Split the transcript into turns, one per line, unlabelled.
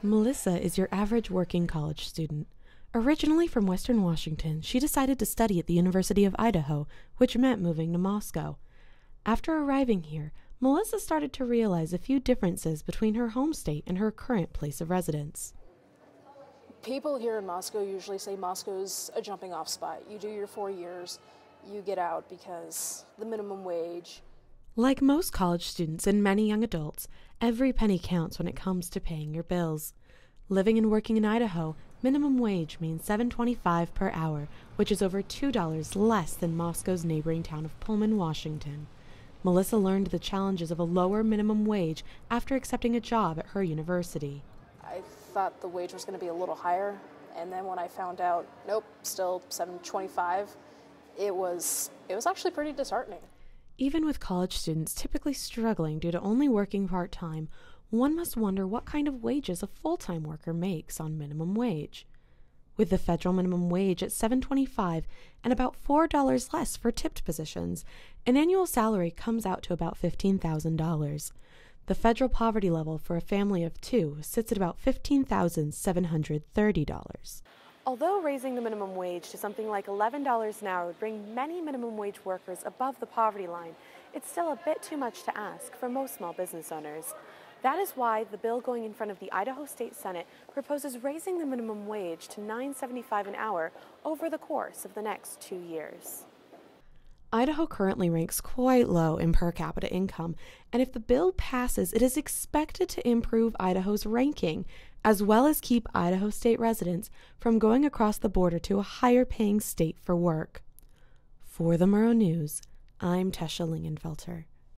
Melissa is your average working college student. Originally from Western Washington, she decided to study at the University of Idaho, which meant moving to Moscow. After arriving here, Melissa started to realize a few differences between her home state and her current place of residence.
People here in Moscow usually say Moscow's a jumping off spot. You do your 4 years, you get out because the minimum wage.
Like most college students and many young adults, every penny counts when it comes to paying your bills. Living and working in Idaho, minimum wage means $7.25 per hour, which is over $2 less than Moscow's neighboring town of Pullman, Washington. Melissa learned the challenges of a lower minimum wage after accepting a job at her university.
I thought the wage was going to be a little higher, and then when I found out, nope, still $7.25, it was actually pretty disheartening.
Even with college students typically struggling due to only working part-time, one must wonder what kind of wages a full-time worker makes on minimum wage. With the federal minimum wage at $7.25 and about $4 less for tipped positions, an annual salary comes out to about $15,000. The federal poverty level for a family of two sits at about $15,730.
Although raising the minimum wage to something like $11 an hour would bring many minimum wage workers above the poverty line, it's still a bit too much to ask for most small business owners. That is why the bill going in front of the Idaho State Senate proposes raising the minimum wage to $9.75 an hour over the course of the next 2 years.
Idaho currently ranks quite low in per capita income, and if the bill passes, it is expected to improve Idaho's ranking, as well as keep Idaho State residents from going across the border to a higher-paying state for work. For the Murrow News, I'm Tesia Lingenfelter.